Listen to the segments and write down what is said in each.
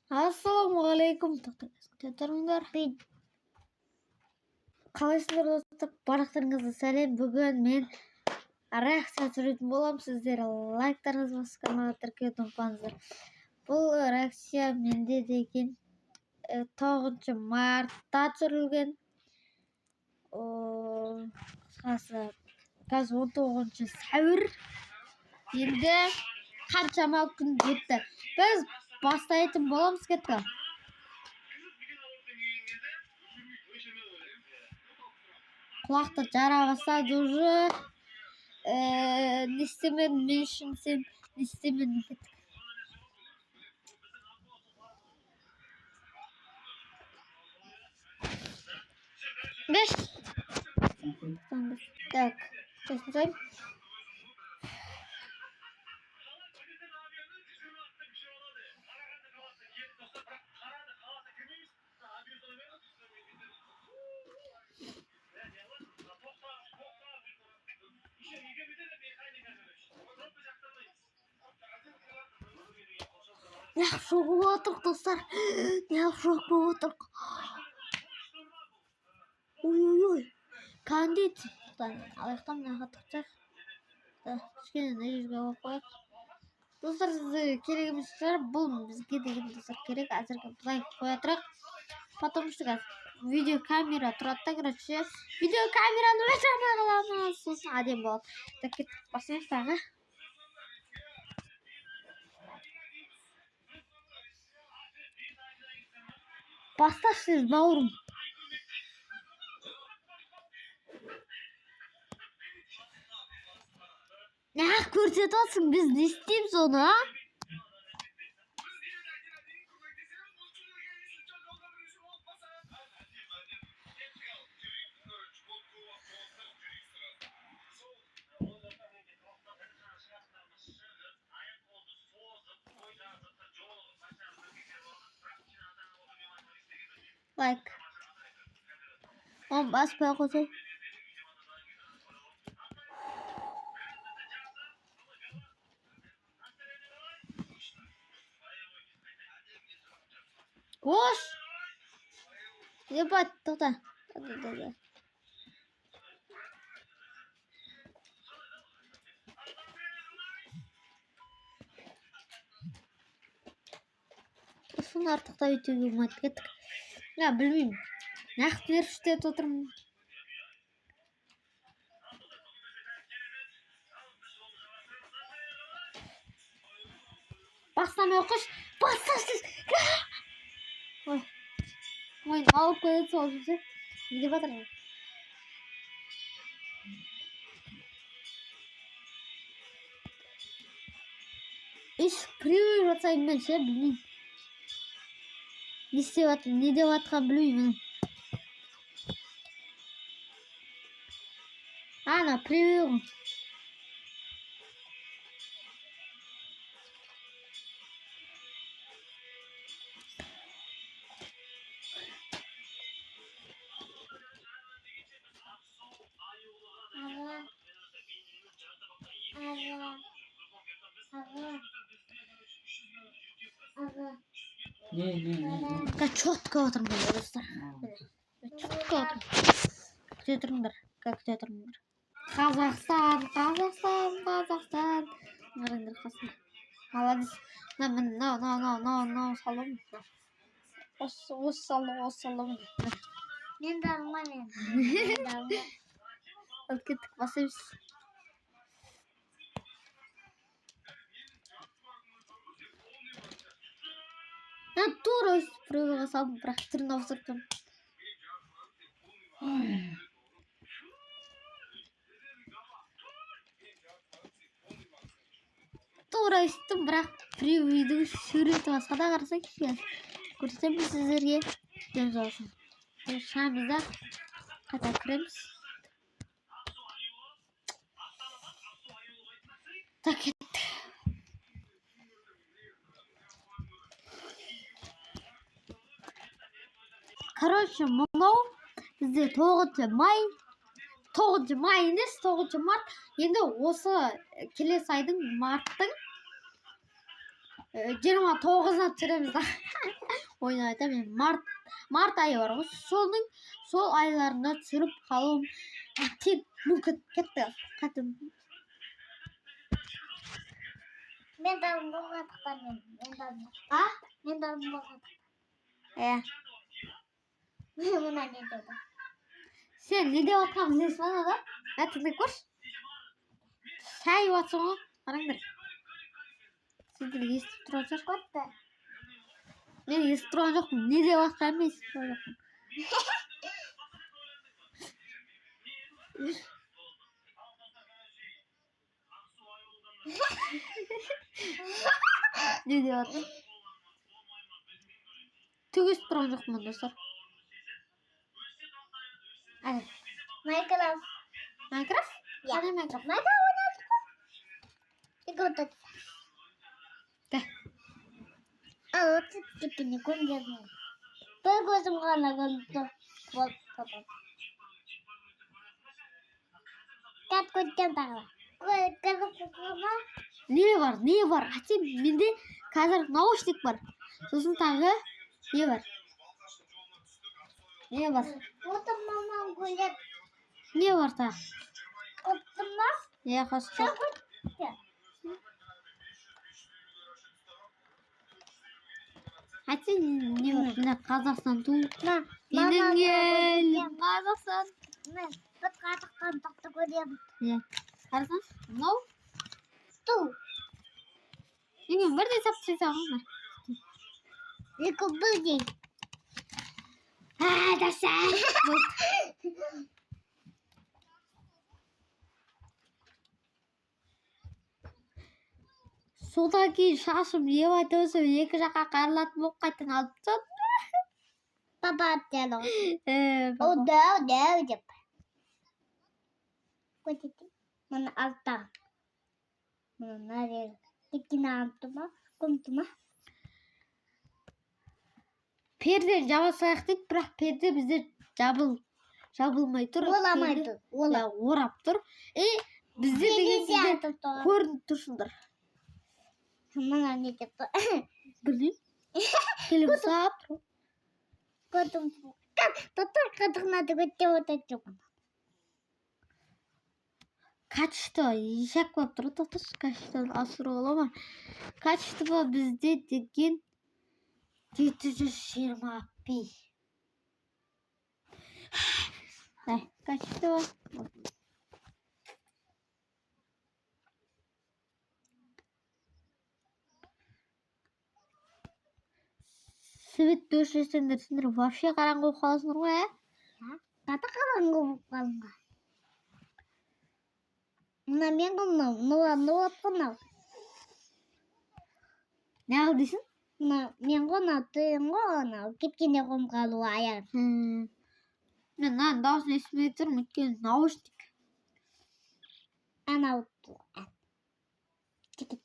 Ассалаумағалейкум тыңдармандар. Қалайсыздар достар? Барлықтарыңызға сәлем. Бүгін мен реакция түсіретін боламын. Сіздер лайктарыңызды басып каналға тіркелуді ұмытпаңыздар. Бұл реакция менде деген 9 мартта түсірілген. Қысқасы қазір 19 сәуір. Енді қаншама күн жетті. Біз бастайтын боламыз. Кетті. Құлақты жара бастады уже. Не істемен, мен үшін сен не істемен. Беш. Так, сейчас. Ne şok olduk dostlar. Ne şok olduk. Oy. Kandit. Ayaktan ne hatırlayacak? Şimdi ne yüzge koyup. Dostlar size керегimiz var. Bu bizge деген dostlar керек. Әзірге бұлай қоя тұрайық. Потому что видео камера тұрады да, короче. Видео камераны өшірмей қаламыз. Сосын әдем болады. Так кеттік, басымыз тағы. Басташсыз бауырым. Ne көрсетіп olsun, biz ne isteyimiz onu, ha? Like. Bas koy. Koş. Yapar. To'xta. Şunu artık da YouTube'a matket. Ya bilmiyorum. Naxt verişte отырмын. Бастамай оқыш. Бастасыз. Ой, алып қойды сол жерде. Не деп жатыр? Иш привет жасаймын мен ше, білмеймін. Не істеп жатыр, не деп жатқанын білмеймін. Ана, привет. Как четко отырмын достар. Четко отырмын. Как отырмын. Қазақстан. Қараңдар қасына. Молодец. No, салам. Осы салам. Мен де алмаймын. Ал кеттік, басаймыз. Тура прыгала салдым, бірақ түрін ауыстырдым. Тура өстім, бірақ превьюдің суреті басқада қарасақ екен. Көрсетемін сіздерге. Дем залсын. Шамызда қайта кіреміз. Так кеттік. Короче, мынау бізде 9 май емес, 9 март. Енді осы келесі айдың марттың 29'una түсіреміз да. Ойнап айтамын, март айы бар ғой. Сол айларында түсіріп қалуым тек мүмкін. Кетті. Мен дадым болғандықтан мен дадым. Мен дадым болғандықтан. Мына не деді? Сен не деп отқанын білесің ба да? Тыңдап көрші. Шай жатсың ғой. Қараңдар. Сендер естіп тұрған жоқпын. Мен естіп тұрған жоқпын. Не деп отқанын естіп тұрған жоқпын. Не деп отқанын? Түк естіп тұрған жоқпын, достар. Майнкрафт. Майнкрафт? Қандай Майнкрафт? Майнкрафт ойнадық қой. Тек отыр. Ал отыр тепкені көрмедім. Бір көзім ғана көрді. Кәт көткен тағы. Не бар? Әтем, менде қазір наушник бар. Сосын тағы не бар? Отыр мамам көреді. Не бар тағы? Қоттың ба? Қосты. Әтем, не бар? Мына Қазақстан ту. Менің елім Қазақстан. Мен бір қатықтан тоқты көремін. Қарасаң, мынау Ту. Неге бірдей сап ғой? Екі бірдей. Даса. Содан кейін шашым ебай төсіп екі жаққа қарылатын болып қайтын алып тастадым. Папа әптен ол. Папа. О, дәу деп. Көтеті. Мұны алттан. Мұны нәрел. Теккені алыпты ма? Көмті ма? Перден жабасайық дейді, бірақ перде бізде жабылмай тұр. Оламай тұр. Орап тұр. Бізде деген сізде көрініп тұрсыңдар. Мұна не деп тұр? Білмейм. Келіп сап тұр. Көтім тұр. Тұтыр қытықнады көттеп отыр жоқын. Качество ешек болып тұр. Тұтыршы качествоны асыру олама. Качество бізде деген 720p. Качество. Свет өшірсеңдер, сендер вообще қараңғы болып қаласыңдар ғой, Қаты қараңғы болып қалыңға. Мұна мен қылмау, мұна қылмау. Не қыл дейсің? Мен қонау, түйін қонау, кеткенде қом қалу аяғын. Мен мынаның дауысын естімей тұрмын, өйткені наушник. Анау тұр. Текет.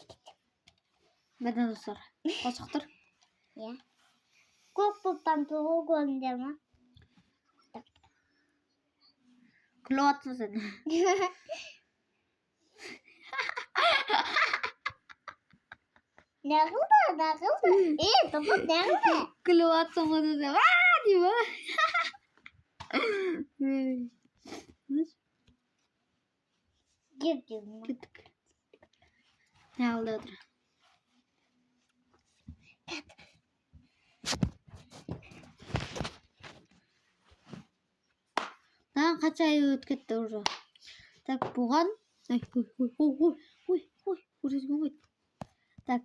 Мәден достар, қосықтыр. Көк бұлттан тұғыл көріндер ма? Күліп атсың сен. Ne kıldı? Tamam ne kıldı? Күліп атсың ғой десем, деймін. Кеттік. Не қылды отыр? Маған қанша ай өтіп кетті уже. Так, бұған... Так,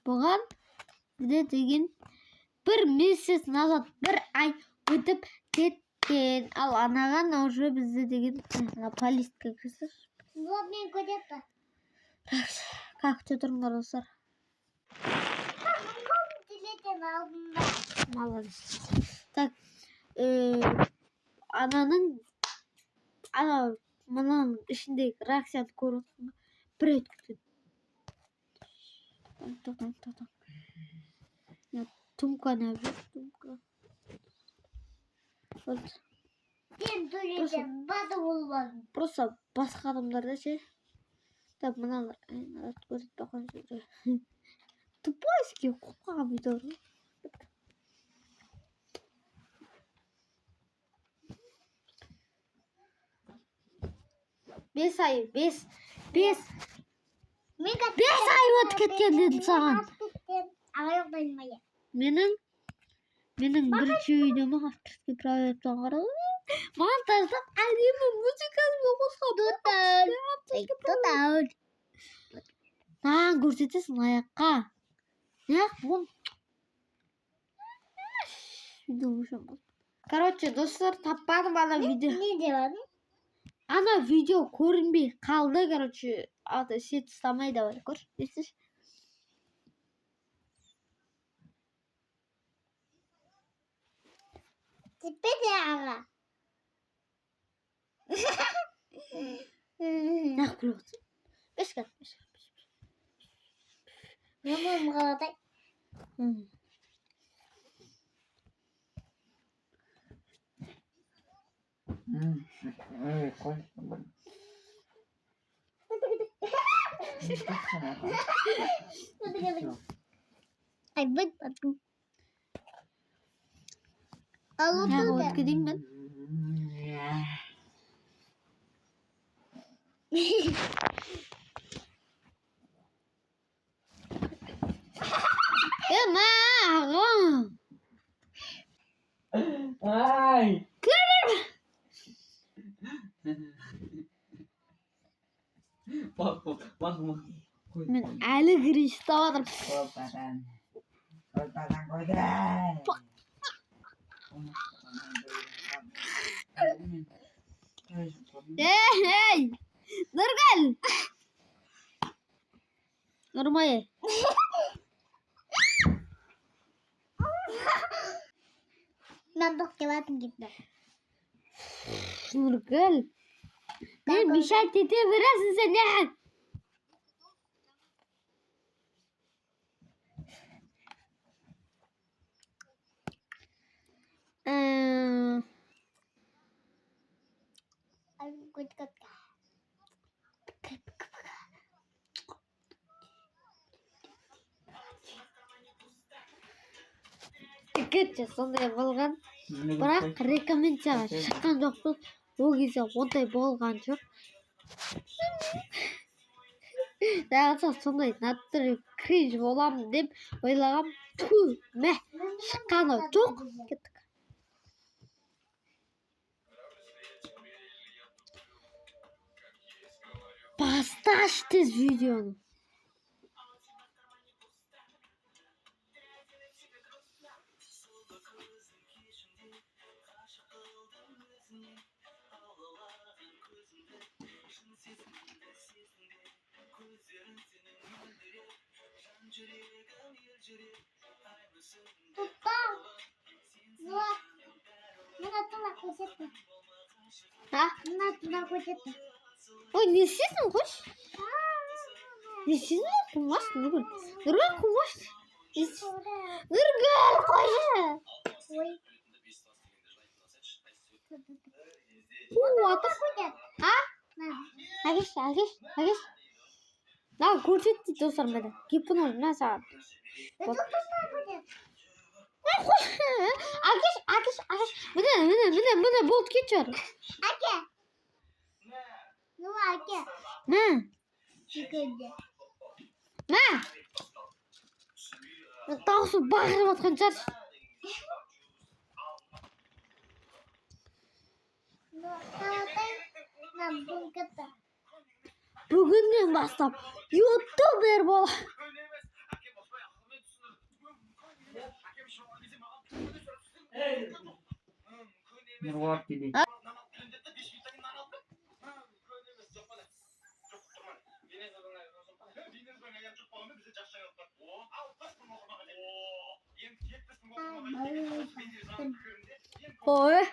бұған бізде деген бір месяц назад бір ай өтіп кеткен. Ал анаған уже бізде деген полистка кірсір. Вот мен көдетті. Так, как тұрыңдар достар? Телетен алдында. Молодец. Так, мынаның ішіндегі реакцияны көріп отырсың ба? Бір рет күткен. Тоқтам. Тумка не объект, тумка. Вот. Сен төледен бады болмадың. Просто басқа адамдарда ше. Так, мыналар. Көрсетпей қойыңыз. тупойский помидор. 5 ай 5 Мен 5 ай өтіп кеткен дедім саған. Аяқ дайынмайы. Менің бірінші видеома авторский праводан қарады. Монтаждап әдемі музыкасымен қосқан. Маған көрсетесің аяққа. Аяқ бұл. Короче, достар, таппадым ана видео. Не деладың? Ана видео көрінбей қалды, короче. Аты сет ұстамай да бар, көрші. Естіш? Тепеде аға. Нақ біліп отырсың. Беш кәт. Мен мұны қаладай. Ай, бөт бәттім. Ал Нақ отыр да. өткедейін мен. Мағым. Ай! Bak. Мен әлі кіріш тавадым. Kolpadan koydu. Ей! Нұргүл! Нұрмайы. Мен тоқтеватым кетті. Нұргүл. Мен мешать ете бересің сен, не? Кетші, сондай болған. Бірақ рекомендацияға шыққан жоқпыз. Ол кезде ондай болған жоқ. Дәлса сондай натыры кринж боламын деп ойлағам. Ту, мә, шыққаны жоқ. Кеттік. Басташ тез видеоны. Тұттам. Мен атына көшетті. Ha? Мен атына көшетті. Ой, не істейсің, қош? Не істейсің, қумаш? Нұргүл, қумаш. Нұргүл, қойшы. Ой. Атыр. А? Әгеш. На, көрсет дейді достар мені. Кепін ой, мына саған. Әкеш. Міне, болды кетші ары. Әке. Ну, әке. Мә. Жүгірді. Мә. Дауысы бағырып атқан шығар. Бүгіннен бастап ютубер бол. Nurvat dedi. Ой.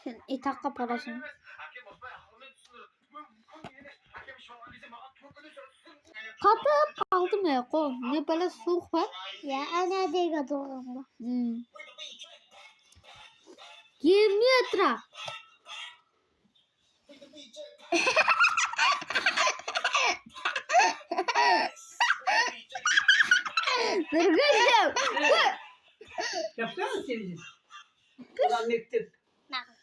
Sen itaqqa parasın. Қатып kaldım ya ko. Ne böyle soğuk var. Ya ana diye doğru. 20 metre. Durgacığım. Yapsana seni. Ulan mektep.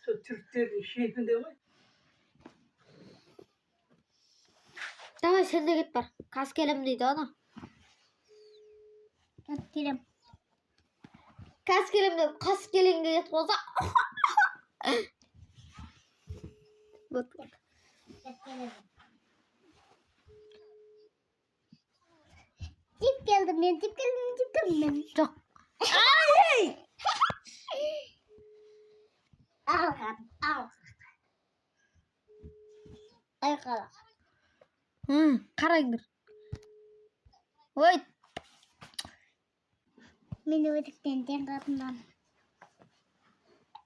Şu Türkler şehrinde var. Tamam sen de git bak. Kas kelimdeydi ona. Katkirim. Kas kelimde kas kelimde git olsa. Bak. Katkirim. Cip geldim ben, cip geldim ben. Çok. Al. Ay kala. Karaydır. Oy. Beni ödükten den kadından.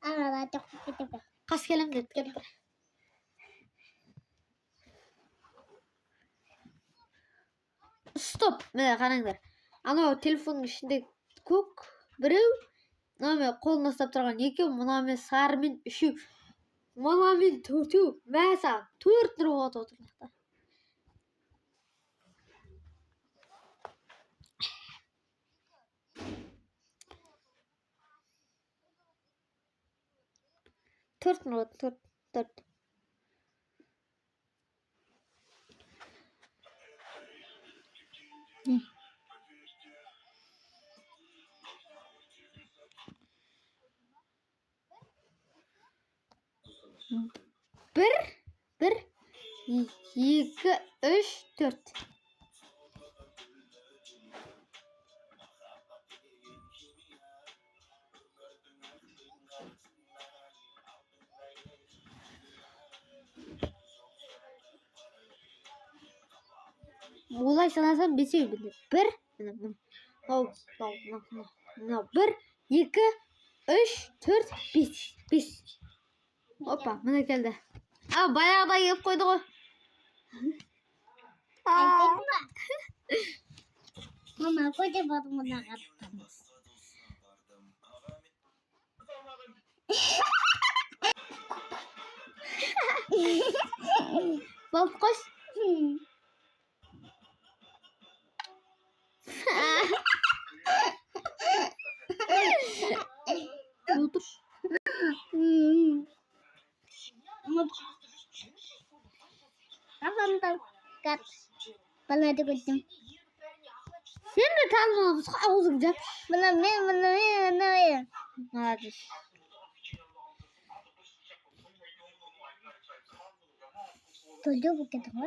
Arada çok kötü bir. Kas kelimde git. Stop. Ne karaydır. Ana o telefonun içinde kok. Birev. Name koluna ұстап тұрған екеу, мынамен сарымен үшеу, мынамен төртеу, мәса 4 нұр болады отырлықта. Төрт нұр болады, төрт. Bir, 2, 3, 4. Olay sanarsan beşeği bilir. Bir, 2, 3, 4, 5. Hoppa, bana geldi. Aa, bayağı da yiyip koyduk o. Mama kocaman buna kattım. Bak koş. Otur. Kafamda kat. Bana da koydum. Sen de tanımamız havuzu güzel. Bana. Hadi. Tujuh bukit apa?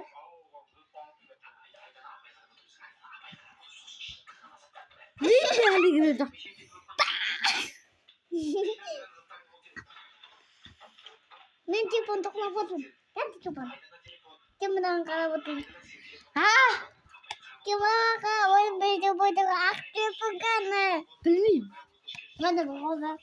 Ne hali gidiyor? Nanti untuk apa tuh? Nanti coba. Cuma kalau betul. Ah, Cuma kalau coba itu aktif kan? bilmiyorum. Mana bawa?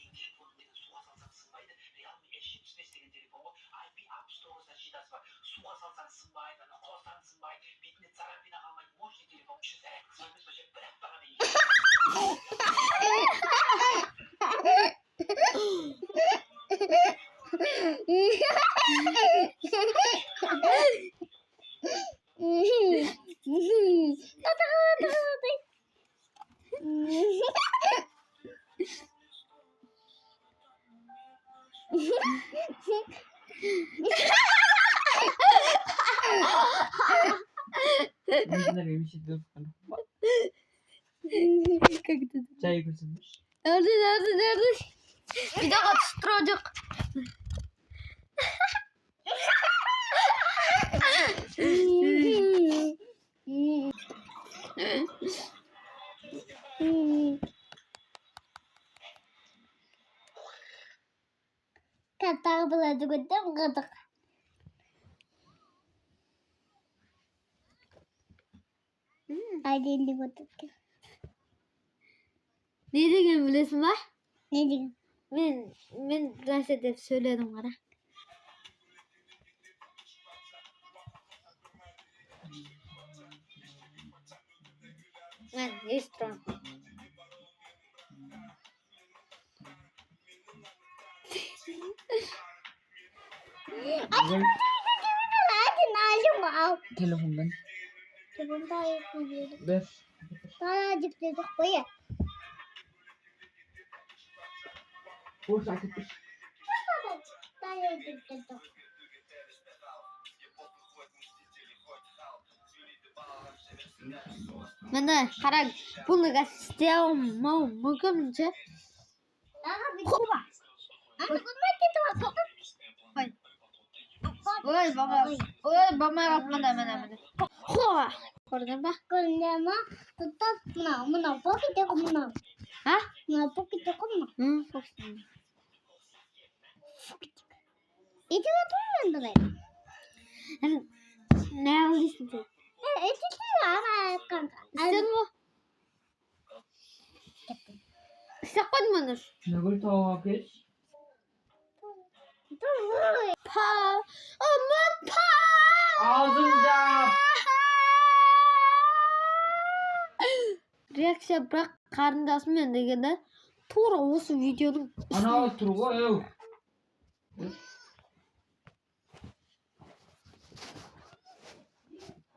Bunlar yemiş ediyor. Çay kızmış. Nerede? Bir daha tutturacak. Kata belajar gudang kata. Ada ini betul. Ne degen bilesin var? Ne diyeyim? Ben gazetede söyledim bana. Мен естірім. Hadi nalim al. Telefondan. Telefonda yapıyorum. Ver. Daha ciddi koyayım. Boş artık. Daha ciddi. Ben de karak bunu gazeteyim. Mümkünce. Daha bir kuba. Anne bunlar kötü bak. Hayır. Oy baba yapma da hemen. Hoa. Gördün mü? Kırmızı tutup mına poki de kumuna. Ha? Mına poki de kumuna. Hı, çok sinirli. İti oturmuyor da. Yani ne alıyorsun sen? İti ama kanka. İstedin mi? İstekmedin mi Nur? Ne böyle tavuk geç? Pa. Ama pa. Ağzınca. Reaksiya bırak karındasın ben de gene. Tuğra olsun videonun. Ana oturuyor. Ev.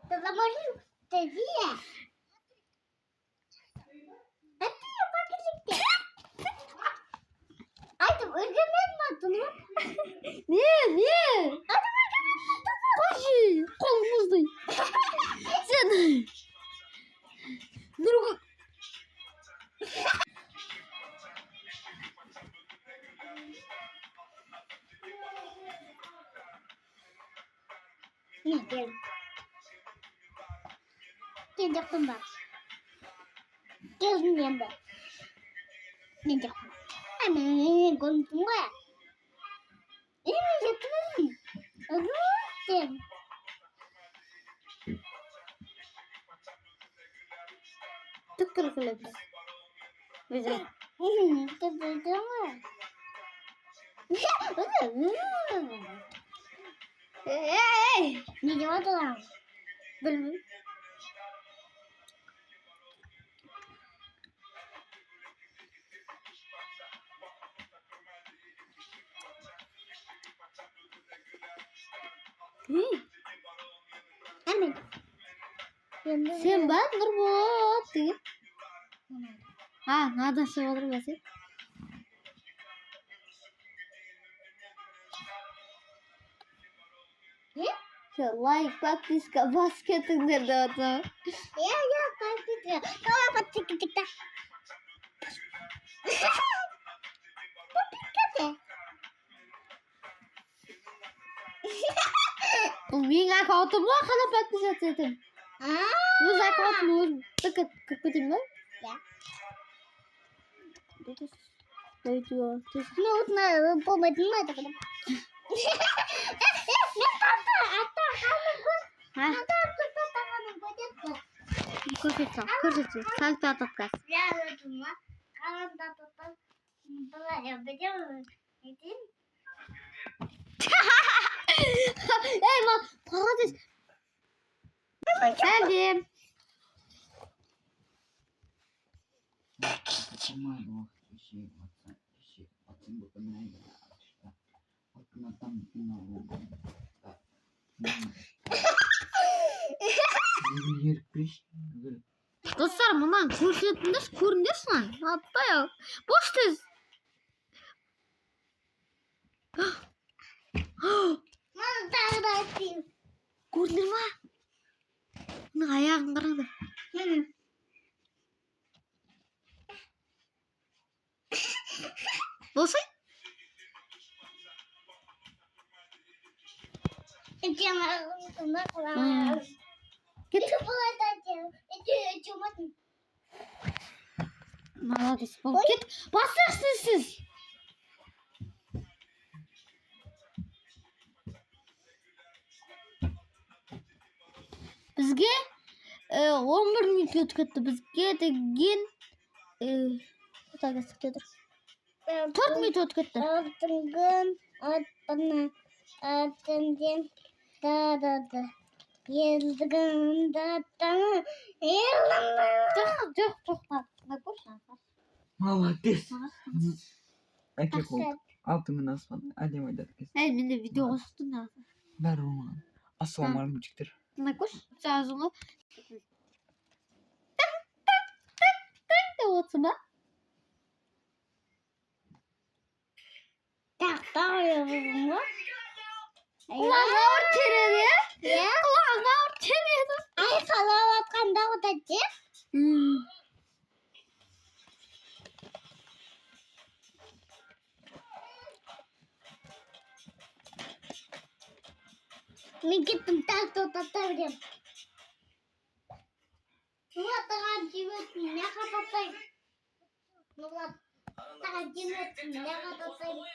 Tazamalı dedi ya. Hadi yapmak gitti. Artık örgümen mi? Niye? Koşu. Kolumuzda. Sen. Dur. Ne gel. Gel yaptım bak. Gel yanında. Ne yaptım? Anne kontum ya. İyi yaptın. Adım. Tıkkır kılıp. Güzel. Tıpırdım mı? Hey. Ne diyordu lan? Bilmem. Anne. Sen ben dur bu diye. Ha, nada şey olur mu sen? Ne? Şu like подписка basketin nerede oldu? Ya kalp titriyor. Tamam bak tık tık tık. Bu dikkat. Ming aku tuh mau kalau подписка dedim. Aa. Bu zaten mu? Tıkıt kıkıtım mı? Ya. Ne diyor? Ne oldu? Pomadın mı acaba? Ne tatlı? Hatta Ha? Kırıcı, kırıcı. Kalp atatkas. Ya ödüm var. Kalan da tutar. Böyle yapacağım. Gidin. Eyvah, patates. Geldim. Dostlar bundan kurşunuz lan. Hatta yok. Boş düz. Bana daha atayım. Gördün mü? Bunun ayağın kırıldı. Boşu? Git. Молодец. Git. Bastırsın siz. Bizge 11 minut o'tkazdi. Bizga degan o'tkazdi. 4 minut o'tkazdi. Altın gün, altın, altın gün, da. Жоқ. Нагош. Молодец. Әке қол. Алтымен аспан. Әдем айтады екен. Эй, менде видео қосыпты да. Бәрі оңған. Ассалаумағалейкум жігіттер. Нагош. Жазыңы. деп отырсың ба? Құлағыңа ауыр тереді, иә? Құлағыңа ауыр тереді. Ай, қалап атқанда отады. Мен кеттім так тоқтата берем. Нұрат таған жеметін, не қататайын? Нұрат таған жеметін, не қататайын?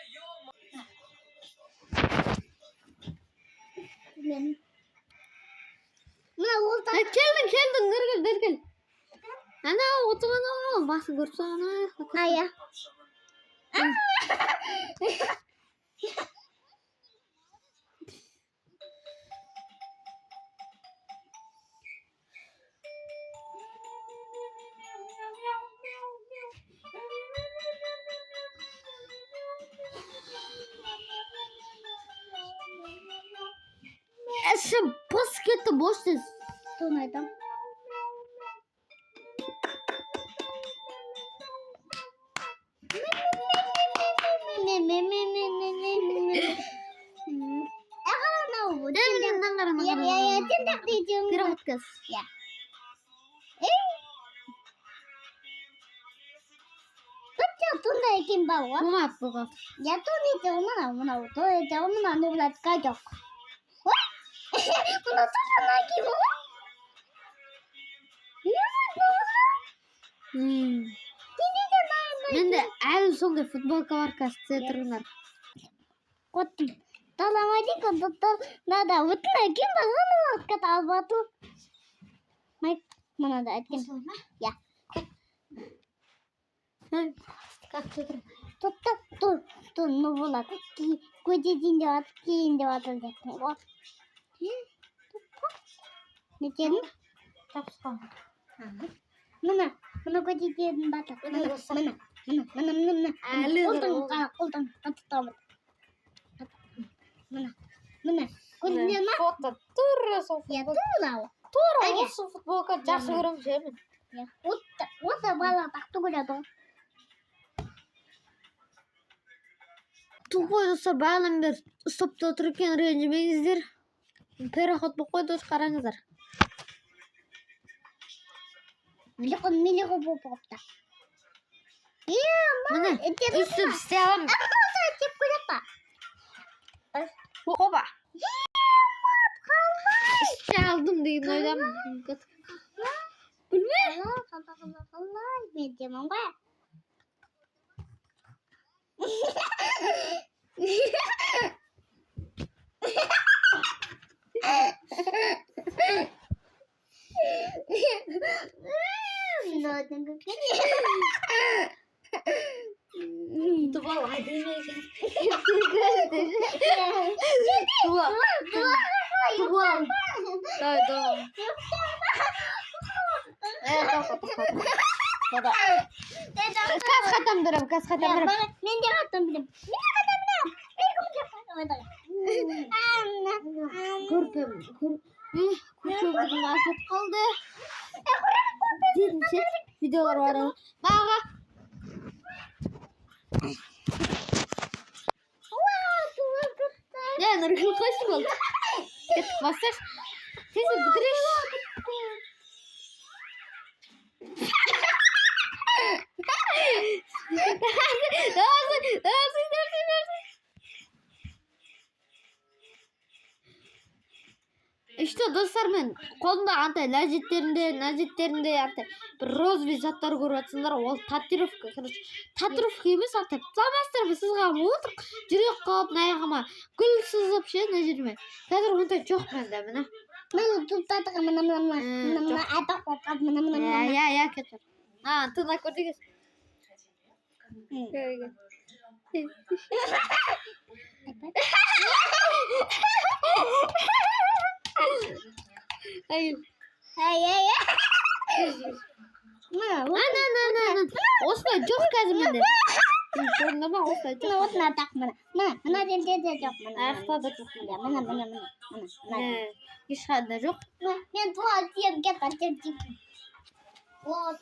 Мен... Мына ол тақ... Келдің, діргіл. Ана, отырған ау, басын көріп соған. Ая. Әші бос кетті, бос дез. Соны айтам. Пираттас. Сонда екен ба ғой? Бұғап. Я тоны мынау, тоны мына нұрлат қажок. Ой, мына тұрсана кен ғой? Менде әлі сондай футболка бар, кәсіпте тұрғындар. Қоттым. Таламадик, надо өтін әкен бағаны атқат албату. Майк, мұна да әткен. Я. Тұр, ну болады. Көдеден де атып, кейін де атып деттің. Не дедім? Тапсқан. Мына көдеден батыр. Мына. Әлі Қолдан, татықтамыр. Мына. Көдеден ма? Фото тура сол Я футболка. тура. Тура осы футболка жақсы көрем жемін. Осы бала тақты көреді. Тупой достар, бағынан бері ұстапта отыр екен, ренжімеңіздер. Переход болып қойды, қараңыздар. Милиғу болып қопта. Міне, үстіп істей аламын. Деп көріп па? Опа. Істей алдым деген ойдамын. Білме? Қалай, мен демін ба? Туval әдемі екен. Туval. Газ қатам берем. Мен де қаттым білем. Көркем. Көркемдігім ақет қалды. Дедімше видеолар бар. Баға. Нұргіл қойшы болды. Кетіп басташ. Тезі бітіреш. İşte dostlar, men қолымда андай нәжеттерінде арты бір розовый заттар көріп жатсыңдар, ол татуировка. Татуировка емес, арты фломастер сызған отыр. Жүрек қалып, аяғыма гүл сызып ше, мына жеріме. Қазір ондай жоқ менде, міне. Мен тұттатығы мына апақ қорқады, мына. Я, кетір. Тына көрдегіз. Ай. Ай. Ана. Остай жоқ қазір менде. Көрінді ма остай жоқ. Вот на так мына жерде жоқ мына. Аяқта да жоқ менде. Мына. Ешқандай жоқ. Мен туа жерге қайтып. Вот.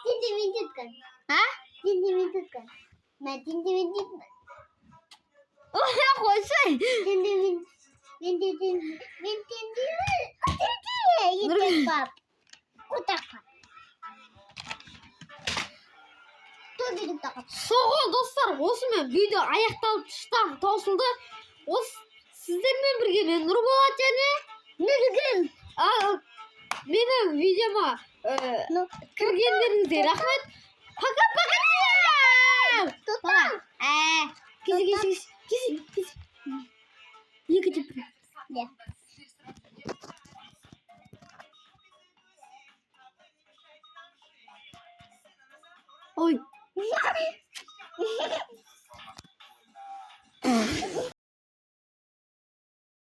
Тинтиминтиткан. А? Тинтиминтиткан. На тинтиминтиткан. Ой, қойсай. Пап. Куда? Соғыл достар, осымен видео аяқталып таусылды. Сіздермен бірге мен Нұрболат және Нұргүл. менің видеома кіргендеріңізге рахмет. Пока-пока. Кесі. Екі деп бір. Ой.